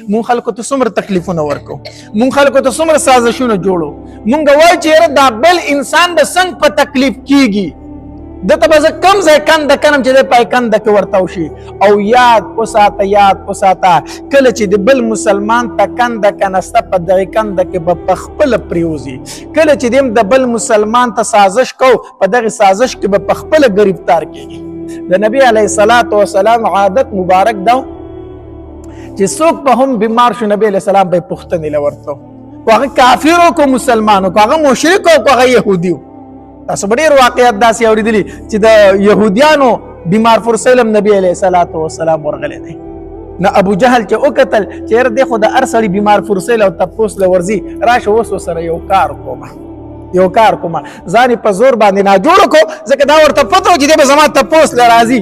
مونږ خلکو ته څومره تکلیفونه ورکو، مونږ خلکو ته څومره سازشونه جوړو، مونږ وایو چې یاره دا بل انسان د څنګه په تکلیف کیږي، دته به زه کم ځای کنده کنم چې دی پای کنده کې ورته وشي. او یاد وساته کله چې د بل مسلمان ته کنده کنسته په دغې کنده کې به پخپله پریوځي، کله چې دیم د بل مسلمان ته سازش کو په دغې سازش کې به پخپله ګرفتار کېږي. د نبي علیه الصلاة والسلام عادت مبارک ده چې څوک به هم بیمار شو نبی علیه السلام به یې پوښتنې له ورتلو، که هغه کافر و که مسلمان و، که هغه مشرک و که هغه یهودي و. تاسو به ډېر واقعیت داسې اورېدلي چې د یهودیانو بیمار فرسیلم نبی علیه الصلاة والسلام ورغلی دی. نه ابو جهل چې وکتل چې یاره دی خو د هر سړي بیمار فرسیل او تپوس له ورځي، راشه اوس ورسره یو کار کومه ځان یې په زور باندې ناجوړه کو، ځکه دا ورته پته و چې دی به زما تپوس له راځي،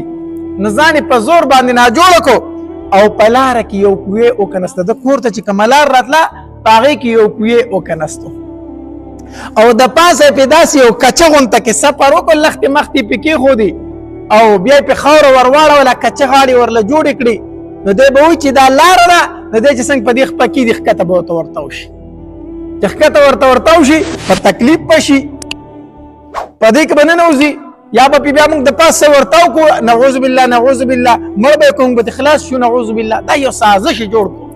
نو ځان یې په زور باندې ناجوړه کو او په لاره کې یو کوې وکنسته. د کور ته چې کومه لار راتله په هغې کې یو کوې وکنستو او د پاسه یې پې داسې یو کچه غونته کې سفر وکړ، لښتې مختې پې کېښودې او بیا یې پې خاوره ور واړوله، کچه غاړې ورله جوړې کړې، نو دی به وایي چې دا لاره ده، نو دی چې څنګه په دې خپه کېږي ښکته به ورته وشي، چې ښکته ورته وشي په تکلیف به شي، په دې کې به ننوځي، یا به بیا موږ د پاسه ورته وکړو نعوذ بالله مړ به یې کړو، موږ به خلاص شو نعوذ بالله. دا یو سازش یې جوړ کړو،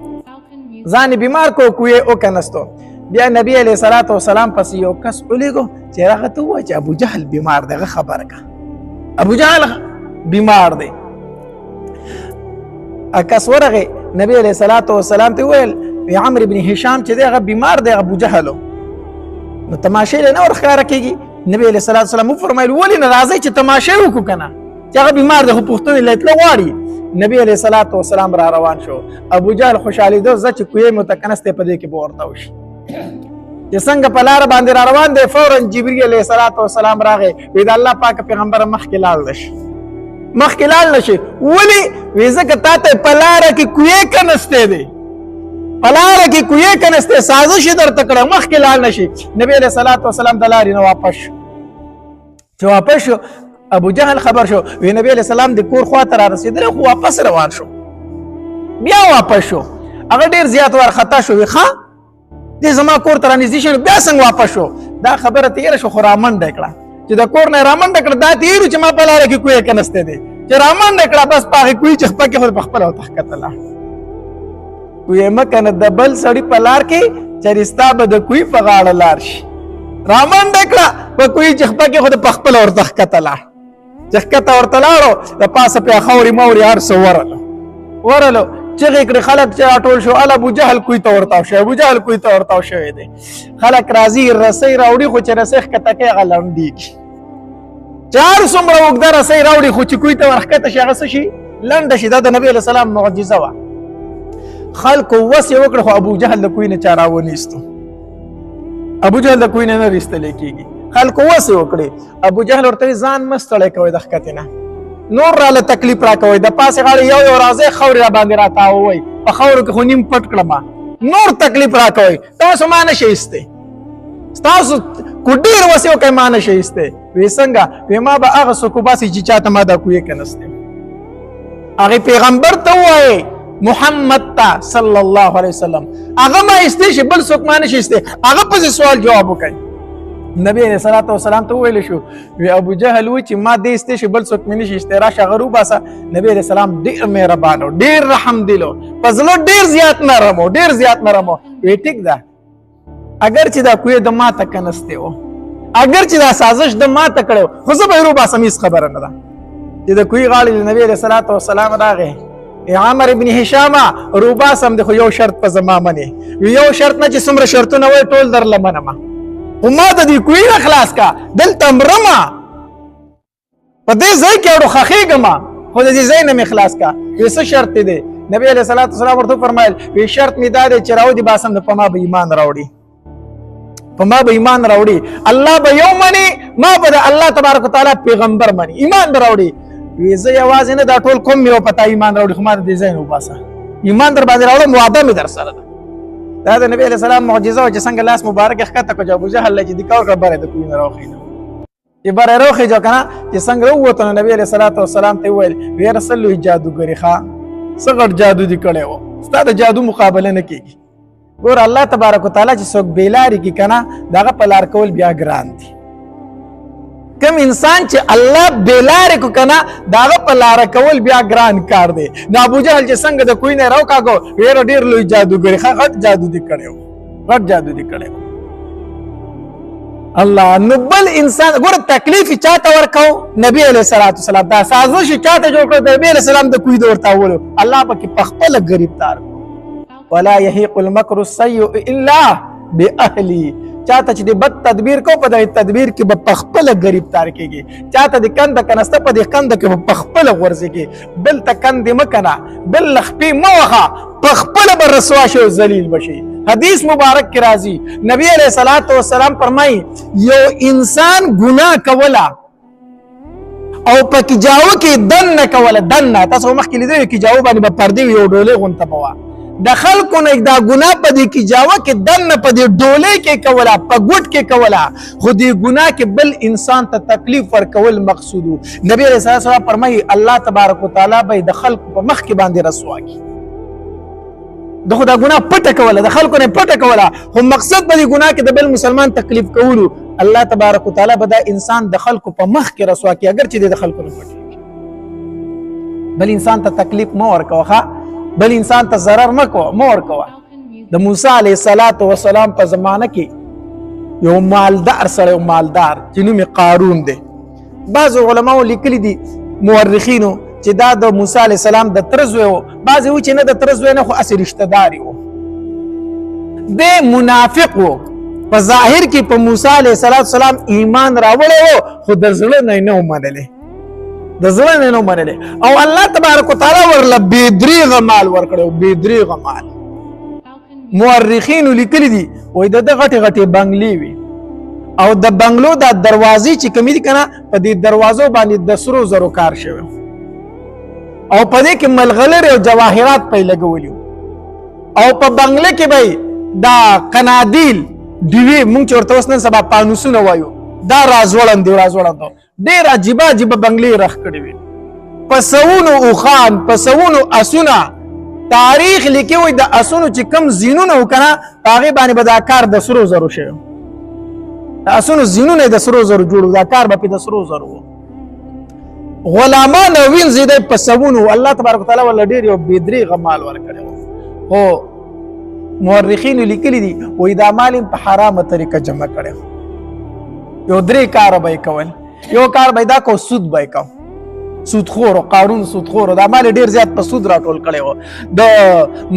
ځان یې بیمار کړو، کوې وکنستو. بیا نبی علیه الصلاة والسلام پسې یو کس ولیږو چې هغه ته ووایه چې ابو جهل بیمار دی، هغه خبره کړه ابو جهل بیمار دی. کس ورغی نبی علیه الصلاة والسلام ته وویل عمرو بن هشام چې دی هغه بیمار دی، ابو جهلو، نو تماشې له نه ورښکاره کېږي. نبی علیه الصلاة والسلام وفرمایل ولې نه راځئ چې تماشې وکړو که نه، چې هغه بیمار دی خو پوښتنې له تله غواړي. نبی علیه الصلاة والسلام را روان شو، ابو جهل خوشحالېده ځه چې کوې مو ته کنس دی په دې کې به ورته وشي. چې څنګه په لاره باندې را روان دی فورا جبريل علیه الصلاة والسلام راغی، وی د الله پاک پیغمبره مخکې لاړ نشي. ولې؟ وی ځکه تا ته په لاره کې کوې کنستی دی، په لاره کې کوې کنستی، سازش یې درته کړی، مخکې لاړ نشي. نبی علیه الصلاة والسلام د لارې نه واپس شو، چې واپس شو ابو جهل خبر شو، وی نبی علیه السلام د کور خوا ته را رسېدلی خو واپس روان شو. بیا واپس شو، هغه ډېر زیات وارخطا شو، وی ښه دی زما کور ته رانږدې شي، بیا څنګه واپس شو. دا خبره تېره شو خو رامنډه کړه، چې د کور نه یې رامنډه کړه، دا تېرو چې ما په لاره کې کوې کنستی دی، چې رامنډه کړه بس په هغې کوې چې خپه کې خو په خپله ورته ښکته لاړ. کوې مه کنه د بل سړي په لار کې چېرې ستا به د کوې په غاړه لار شي، رامنډه کړه په کوې چې خپه کې خو په خپله ورته ښکته لاړ، چې ښکته ورته لاړو د پاسه پې خاورې مورې هر څه ورلو چغې کړې خلک چې راټول شو، ال ابو جهل کوی ته ورتاو شوی دی. خلک راځي رسۍ راوړي خو چې رسۍ ښکته کوي هغه لنډېږي، چې هر څومره اوږده رسۍ راوړي خو چې کوی ته ورښکته شي هغه څه شي لنډه شي. دا د نبي علیه السلام معجزه وه. خلکو وس یې وکړه خو ابو جهل د کوی نه چا راونیستو، ابو جهل د کوی نه نه ایستلی کېږي. خلکو وس یې وکړې، ابو جهل ورته وایي ځان مه ستړی کوئ د ښکتې نه، نور راله تکلیف را کوئ، د پاسې غاړې یو راځئ خاورې را باندې راتاووئ، په خاورو کې خو نیم پټ کړم، نور تکلیف را کوئ، تاسو ما نشئ ایستی، ستاسو کو ډېر وس یې وکړئ ما نشئ ایستی. وی څنګه؟ وی ما به هغه څوک وباسي چې چاته ما دا کوې کنستی، هغې پیغمبر ته ووایئ محمد ته صلی الله علیه وسلم هغه ما ایستی شي، بل څوک ما نشي ایستی. هغه پسې سوال جواب وکړئ. نبی علیه الصلاة والسلام ته وویل شو، وی ابو جهل وایي چې ما دې ایستی شي بل څوک مې نشي ایستی، راشه هغه روباسه. نبی علیه السلام ډېر مهربان و، ډېر رحم دل و، په زړه ډېر زیات نرم و. وی ټیک ده، اگر چې دا کوی د ما ته کنستی و، اگر چې دا سازش د ما ته کړی و، خو زه به یې روباسم، هېڅ خبره نه ده. چې د کوی غاړې له نبی علیه الصلاة والسلام راغی، عمر ابن هشامه روباسم دی خو یو شرط په زما منې، یو شرط نه چې څومره شرطونه وایي ټول درله منمه، خو ما ته دې کوی نه خلاص کا، دلته مرمه په دې ځای کې اړو خښېږمه، خو د دې ځای نه مې خلاص کا. وی څه شرط دی؟ نبی علیه الصلاة والسلام ورته وفرمایل، وی شرط مې دا دی چې راودې باسم نو په ما به ایمان راوړي، الله به یو مني، ما به د الله تبارک وتعالی پیغمبر مني، ایمان به راوړي. وی زه یوازې نه دا ټول کوم مې پتا ایمان راوړي، خو ما د دې ځای نه وباسه، ایمان در باندې راوړم، وعده مې در سره ده. دا د نبی علیه السلام معجزه وه چې څنګه لاس مبارک یې ښکته کړو، چې ابوجهل چې دې کور کړه بره د کوی نه راوخېږه، چې بره راوخېږه که نه، چې څنګه راووتو نو نبی علیه الصلاة والسلام ته یې وویل، وی رسول جادوګرې ښه څه غټ جادو دې کړی و ستا د جادو مقابله نه کېږي. ګوره الله تبارک وتعالی چې څوک بېلارې کي که نه د هغه په لار کول بیا ګران دي. کم انسان چې الله بېلارې کو که نه د هغه په لاره کول بیا ګران کار دی. د ابوجهل چې څنګه د کوی نه راوکاږو ډېر ډېر لوی جادوګر ښه غټ جادو دې کړی و غټ جادو دې کړی و. الله نو بل انسان ګوره تکلیف چاته ورکو نبی علیه الصلاۃ والسلام دا سازش چاته جوړ کړ د نبی علیه السلام د کوی د ورته ولو الله پکې په خپله ګرفتار ولا يحيق المكر السيء الا باهله. چاته چې د بد تدبیر کو په دغه تدبیر کې به په خپله ګرفتار کېږي. چاته د کنده کنسته په دې کنده کې به په خپله غورځېږي. بل ته کندې مه کنه بل له خپې مه وهه په خپله به رسوا شي او ذلیل بشي. حدیث مبارک کې راځي نبی علیه الصلاۃ والسلام فرمایي یو انسان ګناه کوله او په کجاو کې دننه کوله دننه تاسو مخکې لیدلي کجاو باندې به پردې وي او ډولۍ غونته به وه د خلکو نه دا ګناه په دې کجاوه کې دننه په دې ډولۍ کې کوله په ګوټ کې کوله خو دې ګناه کې بل انسان ته تکلیف ورکول مقصود و. نبی علیه الصلاۃ والسلام فرمایي الله تبارک وتعالی به د خلکو په مخ کې باندې رسوا کړي. د خو دا ګناه پټه کوله د خلکو نه پټه کوله خو مقصد به دې ګناه کې د بل مسلمان تکلیف کولو. الله تبارک وتعالی به دا انسان د خلکو په مخ کې رسوا کړي اگر چې د خلکو نه پټ بل انسان ته تکلیف مه ورکوه بل انسان ته ضرر مه ورکوه. د موسی علیه السلام په زمانه کې یو مالدار سره مالدار چې نوم یې قارون دی. بعضو علماو لیکلي دي مورخینو چې دا د موسی علیه السلام د تره زوی و. بعضې وایي چې نه د تره زوی نه خو هسې رشته داري و. دی منافق و په ظاهر کې په موسی علیه السلام ایمان راوړی و خو د زړه نه یې نه و منلی د زړه نه نو منلی او الله تبارک وتعالی ورله بېدریغه مال ورکړی بېدریغه مال. مورخینو لیکلي دي وایي د ده غټې غټې بنګلې وي او د بنګلو دا دروازې چې کومې دي که نه په دې دروازو باندې د سرو زرو کار شوی او په دې کې ملغلرې او جواهرات پې لګولي او په بنګله کې به دا قنادیل ډیوې مونږ چې ورته اوس نن سبا پانوسونه وایو دا راځوړندو ډېر عجیبه عجیبه بنګلې رخ کړې وي په سوونو اوښان په سوونو اسونه تاریخ لیکي وایي د اسونو چې کم زینونه و که نه په هغې باندې به دا کار د سرو زرو شوی د اسونو زینونه د سرو زرو جوړ دا کار به پې د سرو زرو و. غلامان او وینځې دی په سوونو الله تبارک وتعالی ورله ډېر یو بېدریغه مال ورکړی و. خو مورخینو لیکلي دي وایي دا مال یې په حرامه طریقه جمع کړی و. یو درې کاره به یې کول. یو کار به دا کو سود به کو سودخور قارون سودخور دا مال ډیر زیات په سود راټول کړي و. د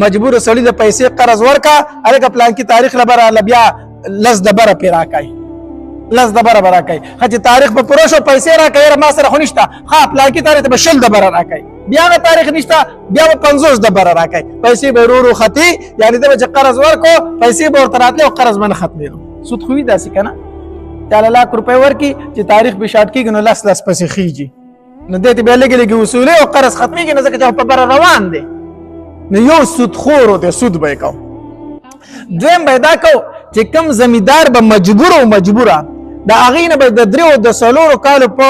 مجبور سړي د پیسې قرض ورکا هغه پلان کې تاریخ لبره لبیا لز دبره پیرا کوي لز دبره برا کوي چې تاریخ په پروشو پیسې را کوي ما سره خو نشته ها پلان کې تاریخ به شل دبره را کوي بیا غو تاریخ نشته بیا 50 دبره را کوي پیسې به ورو ختی یعنی د قرض ورکو پیسې به ورته راتلو قرض من ختمي سود خو داسې کنه تعالی لاک روپے ورکی چې تاریخ به شاټ کیږي نو لاس پسې خيږي نو دته به لګي اصول او قرض ختميږي نه ځکه چې په بر روان دي نو یو سود خور او د سود به کو دویم به دا کو چې کم زمیدار به مجبوره دا اغینه به د درو د سلورو کال په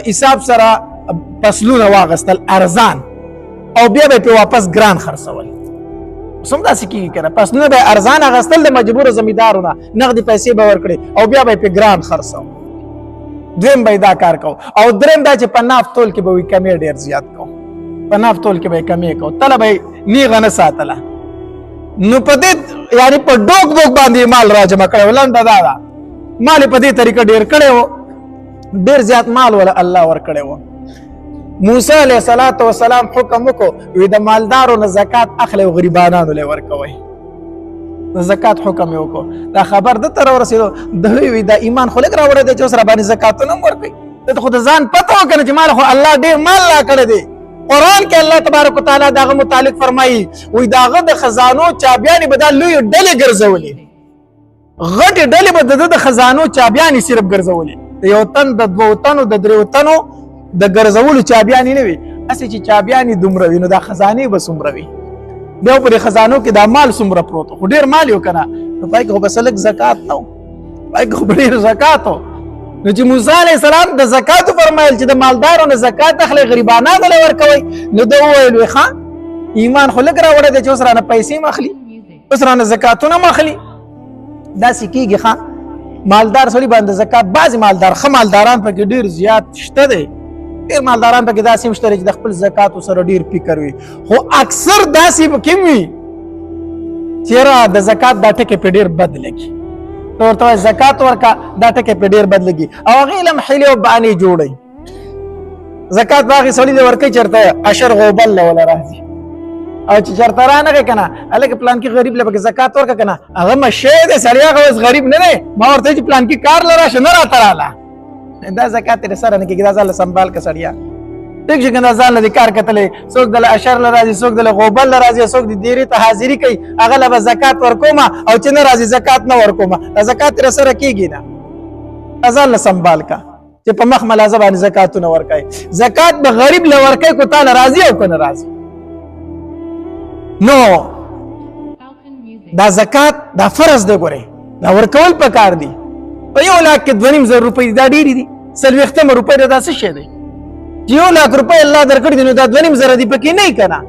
حساب سره فصلونه واغستل ارزان او بیا به واپس ګران خرڅول سم داسې کیږي کنه پس نه به ارزان غستل د مجبور زمیدارونه نقدي پیسې به ورکړي او بیا به په ګران خرڅو دویم به دا کار کو او دریم دا چې په ناف تول کې به وي کمی ډیر زیات کو په ناف تول کې به کمی کو طلب نیغه نه ساتله نو په دې یعنی په ډوک باندې مال راجمع کړو ولنده دا مال په دې طریقه ډیر کړو ډیر زیات مال ول الله ور کړو موسی علیہ الصلوۃ والسلام حکم وکړو وی د مالدارو نه زکات اخلي او غریبانو له ورکوي د زکات حکم وکړو دا خبر د تر ورسېدو د وی د ایمان خلک راوړی د چوسره باندې زکات نه ورکوي ته خو د ځان پته وکنه چې مال خو الله ډیر مال لا کړی دی قرآن کې الله تبارک وتعالى داغه متعلق فرمایي وی داغه د خزانو چابیانی بدل لوی ډلې ګرځولې غټ ډلې به د خزانو چابیانی صرف ګرځولې یو تن د دوه تنو د درو تنو د ګرځولو چابیانی نه وي اسی چې چابیانی دومره وي نو دا خزانه به څومره وي بیا پر خزانو کې دا مال څومره پروت خو ډیر مال یو کنه نو پای کې بس لک زکات نو پای کې ډیر زکات نو چې موسی علیہ السلام د زکات فرمایل چې د مالدارو نه زکات اخلي غریبانو له ورکوي نو دا ویل ښا ایمان خو لږ راوړی دی چې اوس رانه پیسې م اخلي اوس رانه زکاتونه م اخلي داسې کېږي ښه مالدار سړي باندې زکات بعضې مالدار ښه مالداران پکې ډېر زیات شته دی ډېر مالداران پکې داسې هم شته چې د خپل زکاتو سره ډېر فکر وي خو اکثر داسې پکې هم وي چې یاره د زکات دا ټکې پې ډېر بد لګي ته ورته وایې زکات ورکړه دا ټکې پې ډېر بد لګي او هغې له هم حیلې او بهانې جوړوي زکات به هغې سړي له ورکوي چېرته اشر غوبل له وله راځي او چې چېرته رانغی که نه هلکه پلانکي غریب له پکې زکات ورکړه که نه هغه مشی دی سړی هغه اوس غریب نه دی ما ورته چې پلانکي کار له راشه نه راته راله دا زکات یې سره نه کېږي دا ځان له سنبال که سړیا ټیک شي که دا ځان له دې کار کتلی څوک دله اشر له راځي څوک دله غوبل له راځي څوک د دیرې ته حاضري کوي هغه له به زکات ورکومه او چې نه راځي زکات نه ورکومه دا زکات یې سره کېږي نه دا ځان له سنبال که چې په مخ ملازه باندې زکاتونه ورکوي زکات به غریب له ورکوي کو تاله راځي او که نه راځي نو دا زکات دا فرض دی ګورئ دا ورکول پکار دي په 1,02,500 روپۍ دا ډېرې دي 40 روپۍ دا څه شی دی چې 1,00,000 روپۍ الله درکړي دي نو دا 2,500 دي پکې نه که نه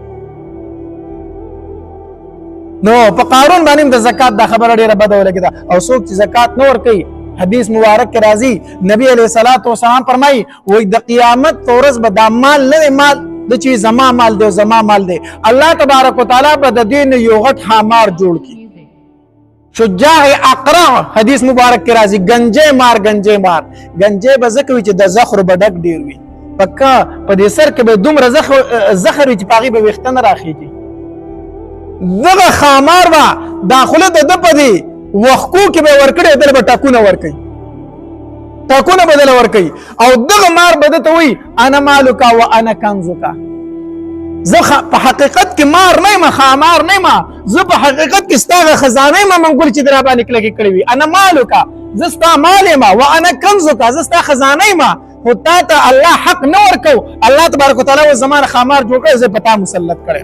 نو په قارون باندې هم د زکات دا خبره ډېره بده ولګېده او څوک چې زکات نه ورکوي حدیث مبارک کې راځي نبی علیه الصلاة والسلام فرمایي وایي د قیامت په ورځ به دا مال نه دی مال د چې زما مال دی او زما مال دی الله تبارک وتعالی به د دې نه یو غټ حامار جوړ کړي شجاع اقرع حدیث مبارک کې راځي گنجې مار گنجې به ځکه وي چې د زخرو به ډک ډېر وي پکه په دې سر کې به دومره زخر وي چې په هغې به ویښته نه راخېږي دغه خامار به دا خوله د ده په دې وښکو کې به یې ورکړی دله به ټاکونه ورکوي ټاکونه به دله ورکوي او دغه مار به ده ته وایي انا مالکه و انا کنزکه زه په حقیقت کې مار نه یم خامار نه یم زه په حقیقت کې ستا هغه خزانه یم منګول چې د را باندې کلکې کړې وي انا مالکه زه ستا مال یم و انا کنزکه زه ستا خزانه یم خو تا ته الله حق نه ورکو الله تبارک وتعالی و زما نه خامار جوړ کړی زه په تا مسلط کړی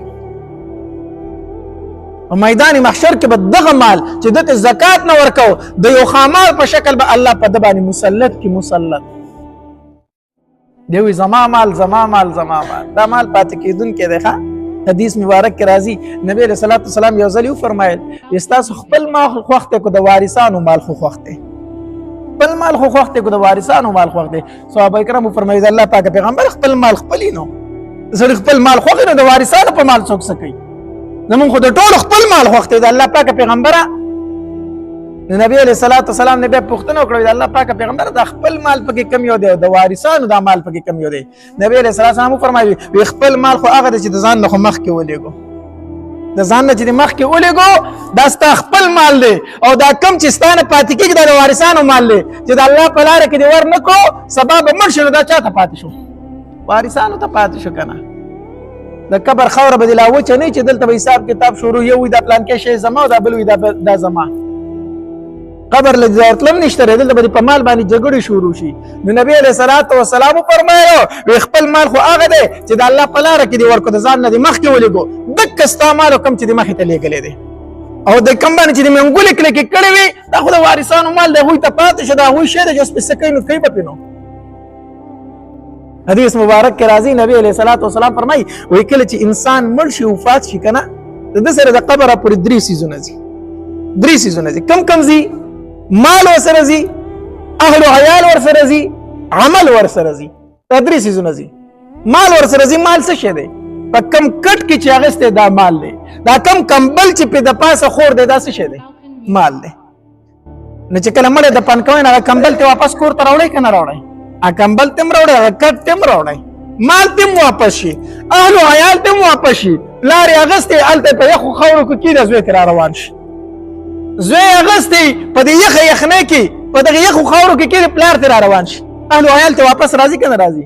په میدان محشر کې به دغه مال چې دته زکات نه ورکو د یو خامار په شکل به الله په د باندې مسلط کی مسلط دی وی زما مال دا مال پاتې کېدونکی دی ښه حدیث مبارک کې راځي نبی علیه الصلاة والسلام یو ځل وفرمایل ستاسو خپل مال خوښ دی که د وارثانو مال خو خوښ دی خپل مال خو خوښ دی که د وارثانو مال خوښ دی صحابه کرام وفرمایي د الله پاک پیغمبر خپل مال خپلې نو سړي خپل مال خوښ نو د وارثانو په مال څوک څه کوي زمونږ خو د ټولو خپل مال خوښ دی د الله پاک پیغمبره د نبی علیه الصلاة والسلام نه بیا پوښتنه وکړه د الله پاک پیغمبر د خپل مال پکې کم یو دی او د وارثانو دا مال پکې کم یو دی نبی علیه الصلاة والسلام وفرمایي وی خپل مال خو هغه دی چې د ځان نه خو مخکې ولېږو د ځان نه چې د مخکې ولېږو دا ستا خپل مال دی او دا کم چې ستا نه پاتې کېږي دا د وارثانو مال دی چې د الله په لاره کې دې ور نه کړو سبا به مړ شي نو دا چا ته پاتې شو وارثانو ته پاتې شو که نه د قبر خوره به دې لا وچه نه چې دلته به حساب کتاب شروع یو وي دا پلانکې شی زما او دا بل وي دا زما قبر له ورتلم نشته دلته به په مال باندې جګړې شروع شي نو نبی علیه الصلاة والسلام فرمایو وی خپل مال خو هغه دی چې د الله په لاره کې دې ورکړو د ځان نه دې مخکې ولېږو دکه ستا مال کم چې دې مخې ته لېږلی دی او د کم باندې چې دې منګولې کلکې کړې وي دا خو د وارثانو مال دی هغوی ته پاتې شو د هغوی شی دی چې اوس پې څه کوي نو کوي به پې نو حدیث مبارک کې راځي نبی علیه الصلاة والسلام فرمایي وایي کله چې انسان مړ شي وفات شي که نه د ده سره د قبره پورې 3 څیزونه ځي کم ځي مال ورسره ځي اهل و عیال ورسره ځي عمل ورسره ځي دا 3 څیزونه ځي مال ورسره ځي مال څه شی دی په کم کټ کې چې اخیستی دا مال دی دا کم کمبل چې پې د پاسه خور دی دا څه شی دی مال دی نو چې کله مړی دفن کوئ نو هغه کمبل ته واپس کور ته راوړئ که نه راوړئ هغه کمبل ته هم راوړئ هغه کټ ته هم راوړئ مال ته هم واپس شي اهل و عیال ته هم واپس شي پلار یې اخیستی هلته په یخو خاورو کې کېږده زوی ترې را روان شي زوی اغستی په دې یخنۍ کې په دغه یخو خاورو کې کېږي پلار ترې را روان شي اهل و عیال ته واپس راځي که نه راځي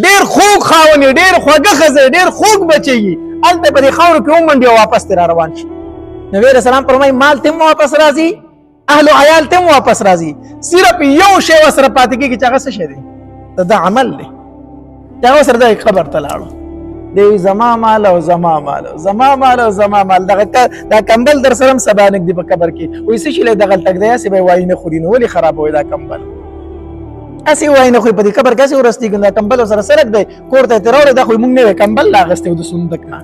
ډېر خوږ خاوند یې ډېر خوږه ښځه ډېر خوږ بچی یي هلته په دې خاورو کې ومنډي او واپس ترې را روان شي نبي علیه السلام فرمایي مال ته هم واپس راځي اهل و عیال ته هم واپس راځي صرف یو شی ورسره پاتې کېږي چې هغه څه شی دی دا عمل دی چې هغه سره د قبر ته لاړو دی زما مال او زما مال دا کمبل در سره هم سبا نږدې په قبر کې وایي څه شي لی دغه تګ دی هسې به یې وایي نه خوري نو ولې خرابوي دا کمبل هسې وایي نه خوري په دې قبر کې هسې ورستېږي دا کمبل ورسره سرک دی کور ته یې ترې راوړی دا خو موږ نوی کمبل لا اخیستی و د صندوق نه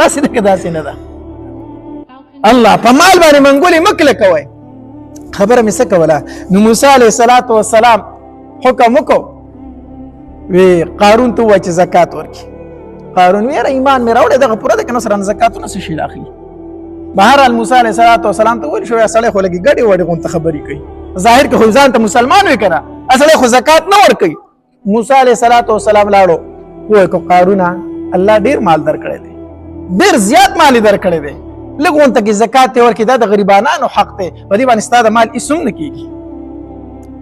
داسې ده که داسې نه ده الله په مال باندې منګولې مکله کوئ خبره مې څه کوله نو موسی علیه السلام حکم وکړو وی قارون ته ووایه چې زکات ورکړي قارون ویره ایمان مې راوړی دغه پوره ده که نه سره زکاتونه څه شي اخلي بهرحال موسی علیه السلام ته ویل شو یا سړی خو لږې ګډې وډې غونته خبرې کوي ظاهر کې خو ځان ته مسلمان وي که نه سړی خو زکات نه ورکوي موسی علیه السلام لاړو ووایه که قارونه الله ډېر مال درکړی دی ډېر زیات مال یې درکړی دی لږ غونته کې زکات یې ورکړي دا د غریبانانو حق دی په دې باندې ستا د مال هېڅ هم نه کېږي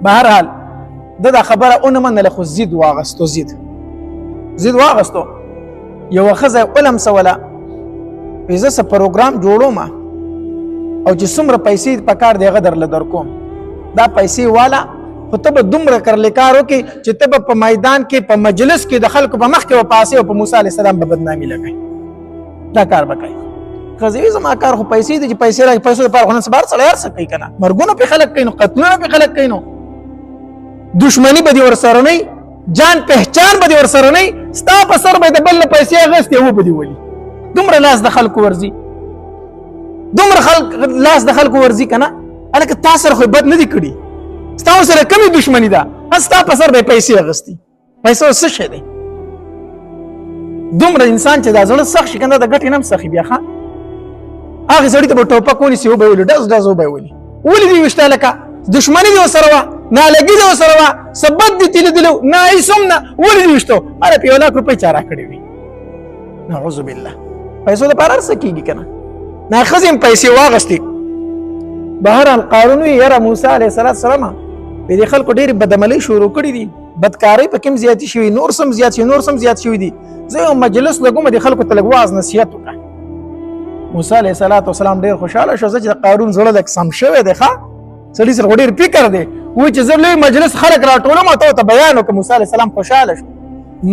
بهرحال ده دا خبره ونه منله خو ضد واغستو ضد واغستو یوه ښځه ولمسوله وایي زه څه پروګرام جوړوم او چې څومره پیسې پکار دی هغه درله درکوم دا پیسې والا خو ته به دومره کرلې کار وکړې چې ته به په میدان کې په مجلس کې د خلکو په مخ کې به پاسې او په موسی علیه السلام به بدنامي لګوي دا کار به کوي ښځې وایي زما کار خو پیسې دي چې پیسې راکړي پیسو دپاره خو نن سبا هر سړی هر څه کوي که نه مرګونه پرې خلک کوي نو قتلونه پرې خلک کوي نو دشمني به دې ورسره نه جان پهچان به دې ورسره نه ستا په سر به د بل نه پیسې اخیستې و به دې ولي دومره لاس د خلکو ورځي دومره لاس د خلکو ورځي که نه هلکه تا سره خو بد نه دي کړي ستا سره کمې دشمني ده ستا په سر به پیسې اخیستي پیسې څه شی دی دومره انسان چې دا زړه سخت شي که نه د ګټې نه هم سخي بیا ښه هغې سړي ته به ټوپک ونیسي وبه یې ولي ډز وبه یې ولي ولې دې ویشته لکه دشمني دې ورسره وه نالګي دې ورسره وه څه بد دې تې لیدلي نه هېڅ هم نه ولې دې ویشته هله په 1 لاک روپۍ چا راکړې وي نعوذ بالله پیسو دپاره هر څه کېږي که نه نه ښځې هم پیسې واغستې بهرحال قارون وي یاره موسی علیه السلام په دې خلکو ډېرې بدعملۍ شروع کړي دي بدکارۍ پکې هم زیاتې شوي نور سم زیات شوي دي زه یو مجلس لګوم دې خلکو ته لږ واعظ نصیحت وکړه موسی علیه السلام ډېر خوشحاله شو چې د قارون زړه لږ سم شوی دی ښه سړي سره خو ډېر فکر دی وایي چې زه لوی مجلس خلک راټولم او ته ورته بیان وکړه موسی علیه السلام خوشحاله شو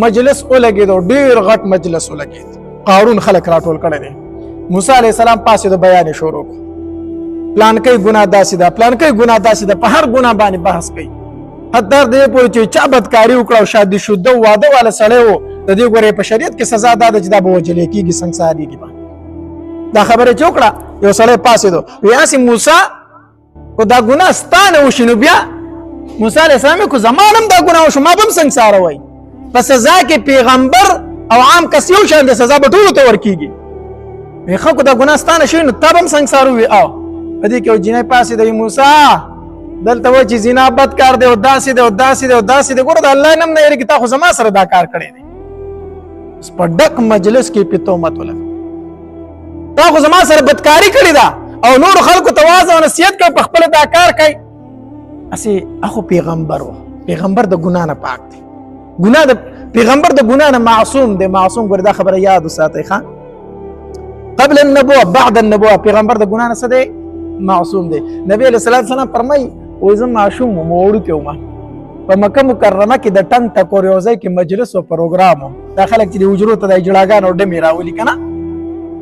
مجلس ولګېد او ډېر غټ مجلس ولګېد قارون خلک راټول کړی دی موسی علیه السلام پاسېدو بیان یې شروع کړو پلانکی ګناه داسې ده په هر ګناه باندې بحث کوي حتی دې پورې چې چا بدکاري وکړه او شادي شده واده والا سړی و د دې ګورې په شریعت کې سزا دا ده چې دا به وجلې کېږي سنګسارېږي به دا خبره چې وکړه یو سړی پاسېدو وایي هسې موسی خو دا ګناه ستا نه وشي نو بیا موسی علیه السلام خو زما هم دا ګناه وشو ما به هم سنګساروئ په سزا کې پیغمبر او عام کس یو شان د سزا به ټولو ته ورکېږي وایي ښه خو دا ګناه ستا نه شوي نو تا به هم سنګسارو وي او په دې کې یو جینۍ پاسېده وایي موسی دلته وایي چې زنا بد کار دی او داسې دی ګوره د الله نه هم نه یېرېږي تا خو زما سره دا کار کړی دی په ډک مجلس کې پې تهمت ولګوي تا خو زما سره بدکاري کړې ده او نورو خلکو ته واعظ او نصیحت کوي په خپله دا کار کوي هسې هغه پیغمبر و پیغمبر د ګناه نه پاک دی پیغمبر د ګناه نه معصوم دی ګوره دا خبره یاد وساتئ ښه قبل النبوه بعد النبوه پیغمبر د ګناه نه څه دی معصوم دی نبی علیه السلام فرمایي وایي زه ماشوم وم وړوکی وم په مکه مکرمه کې د ټنګ ټکور یو ځای کې مجلس او پروګرام و دا خلک چې د حجرو ته د جړاګانو ډمې راولي که نه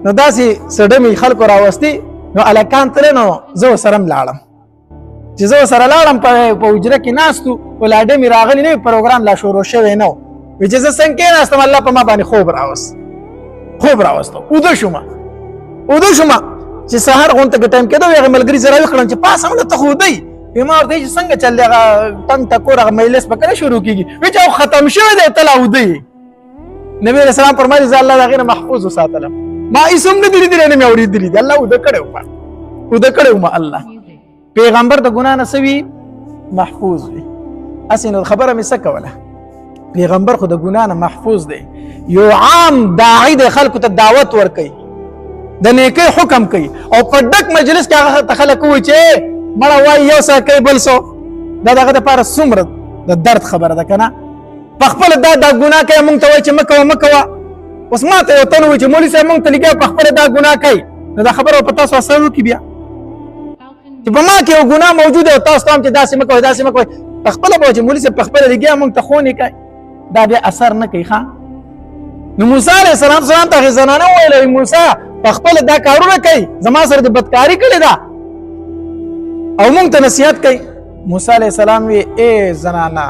نو داسې څه ډمې خلکو راوستي نو هلکان تللی نو زه ورسره هم لاړم چې زه ورسره لاړم په حجره کې ناست وو خو لا ډمې راغلي نه وي پروګرام لا شروع شوی نه و وایي چې زه څنګه کېناستم الله په ما باندې خوب راوستو اوده شومه چې سهار غونته کې ټایم کېده هغه ملګري زه راویښړم چې پاسه مړه ته خو دی ما ورته وایي چې څنګه چل دی هغه ټنګ ټکور هغه مجلس به کله شروع کېږي وایي چې ختم شوی دی ته لا اوده یې نبي علیه السلام فرمایي زه الله د هغې نه محفوظ وساتلم ما هېڅ هم نه دي لیدلي نه مې اورېدلي دي الله اوده کړی وم الله پیغمبر د ګناه نه څه وي محفوظ وي هسې نو خبره مې څه کوله پیغمبر خو د ګناه نه محفوظ دی یو عام داعي د خلکو ته دعوت ورکوي د نیکۍ حکم کوي او په ډک مجلس کې هغه ته خلک وایي چې مړه وایي یو څه کوي بل څه دا د هغه دپاره څومره د درد خبره ده که نه په خپله دا ګناه کوي مونږ ته وایي چې مه کوه اوس ما ته یو تن وایي چې مولوي صاحب مونږ ته لګیا په خپله دا ګناه کوي نو دا خبره په تاسو اثر وکړي بیا چې په ما کې یو ګناه موجوده او تاسو ته هم چې داسې مه کوئ په خپله به چې مولوي صاحب په خپله لګیا مونږ ته خونې کوي دا بیا اثر نه کوي ښه نو موسی علیه السلام ته هغې زنانه وویله موسی په خپله دا کارونه کوي زما سره د بدکاري کړې ده او مونږ ته نصیحت کوي موسی علیه السلام وی ای زنانه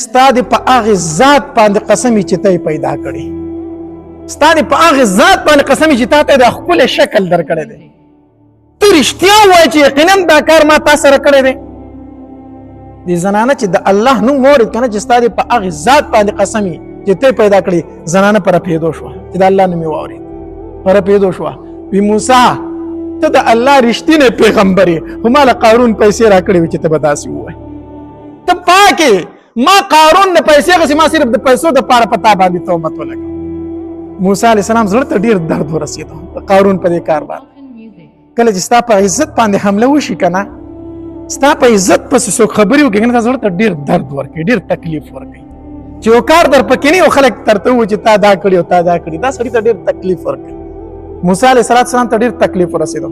ستا د په هغې ذات باندې قسم چې ته یې پیدا کړې ستا دې په هغه ذات باندې قسم چې تا ته د ښکلی شکل درکړی دی ته رښتیا ووایې چې یقینا دا کار ما تا سره کړی دی دې زنانه چې د الله نوم واورېد که نه چې ستا دې په هغې ذات باندې قسم وي چې ته پیدا کړې زنانه په رپېدو شوه چې د الله نوم یې واورېد په رپېدو شوه وي موسی ته د الله رښتینی پیغمبر یې خو ما له قارون پیسې راکړې وي چې ته به داسې ووایې ته پاکې ما قارون نه پیسې غسې ما صرف د پیسو دپاره په تا باندې تهمت ولګوه موسی علیه السلام زړه ته ډېر درد ورسېدو د قارون په دې کار باندې کله چې ستا په عزت باندې حمله وشي که نه ستا په عزت پسې څوک خبرې وکړي که نه زړه ته ډېر درد ورکوي ډېر تکلیف ورکوي چې یو کار در پکې نه وي خلک درته ووایي چې تا دا کړي او تا دا کړي دا سړي ته ډېر تکلیف ورکوي موسی علیه السلام ته ډېر تکلیف ورسېدو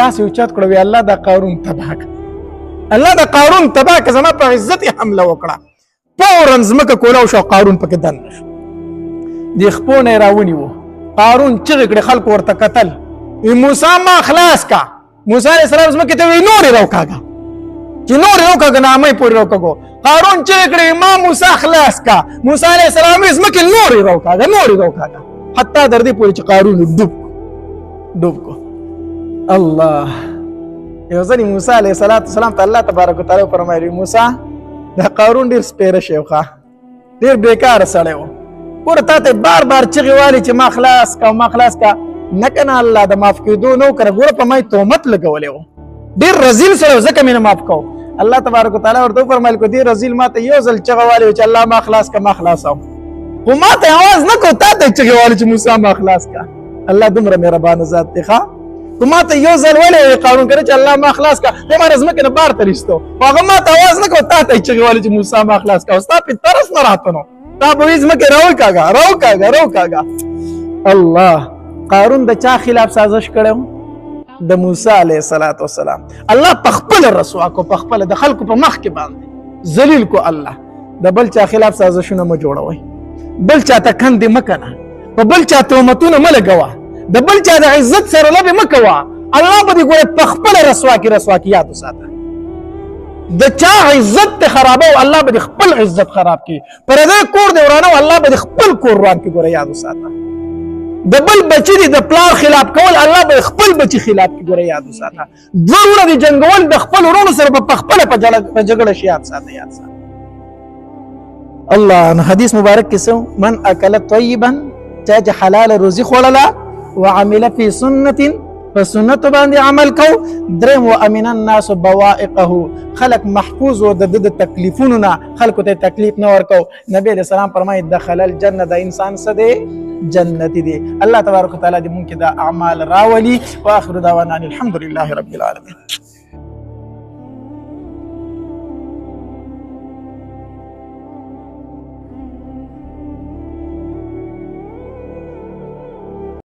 لاس یې اوچت کړو وی الله دا قارون تباه کړه الله دا قارون تباه کړه زما په عزت یې حمله وکړه فورا ځمکه کولاو شو قارون پکې دننه شو د خپو نه یې راونیوه قارون چغې کړې خلکو ورته کتل وی موسی ما خلاص کا موسی علیه السلام ځمکې ته وی نور یې راوکاږه چې نور یې راوکاږه نامه یې پورې راوکاږو قارون چغې کړې ما موسی خلاص کا موسی علیه السلام وی ځمکې نور یې راوکاږه نور یې راوکاږه حتی تر دې پورې چې قارون ډوب کو الله یو ځل موسی علیه السلام ته الله تبارک وتعالی فرمایي موسی دا قارون ډېر سپیره شی و ډېر بیکاره سړی و ګوره تا ته بار بار چغې والې چې ما خلاص کا ما خلاص کا نه که نه الله د معاف کېدو نه وکړه ګوره په ما یې تهمت لګولی و ډېر رزیل سړی و ځکه مې نه معاف کو الله تبارک وتعالی ورته وفرمیل که دې رزیل ما ته یو ځل چغه والې و چې الله ما خلاص کا ما خلاصوم خو ما ته اواز نه کو تا ته یې چغې والې چې موسی ما خلاص کا الله دومره مهربانه ذات دی ښه خو ما ته یو ځل ولې قانون کړی چې الله ما خلاص کا دی ما ځمکې نه بار ته ایستو خو هغه ما ته اواز نه کو تا ته یې چغې والې چې موسی ما خلاص کا او ستا پې ترس نه راته نو تا به وایي ځمکې راوکاږه الله قارون د چا خلاف سازش کړی و د موسی علیه السلام الله په خپله رسوا کو په خپله د خلکو په مخ کې باندې ذلیل کو الله د بل چا خلاف سازشونه مه جوړوئ بل چا ته کندې مه کنه په بل چا تهمتونه مه لګوه د بل چا د عزت سره لبې مه کوه الله به دې ګوره په خپله رسوا کې یاد وساته د چا عزت ته خرابو الله به خپل عزت خراب کړي پردی کور دی ورانه الله به خپل کور روان کړي ګوره یاد وساته د بل بچی دی د پلار خلاف کول الله به خپل بچی خلاف کړي ګوره یاد وساته دوه ورونه دي جنګول د خپل ورونو سره په خپله په جګړه شي یاد ساته الله نو حدیث مبارک کې څه من اکل طیبا چا چې حلال روزي خوړله وعمل فی سنة فسنت باندې عمل کو درم وامن الناس بوائقه خلق محفوظ و د تکلیفونو نه خلکو ته تکلیف نه ورکو نبی علیہ السلام فرمایي دخل الجنه د انسان سده جنتی دی الله تبارک وتعالى دې مونږ کې د اعمال راولي واخر دعوانا الحمد لله رب العالمين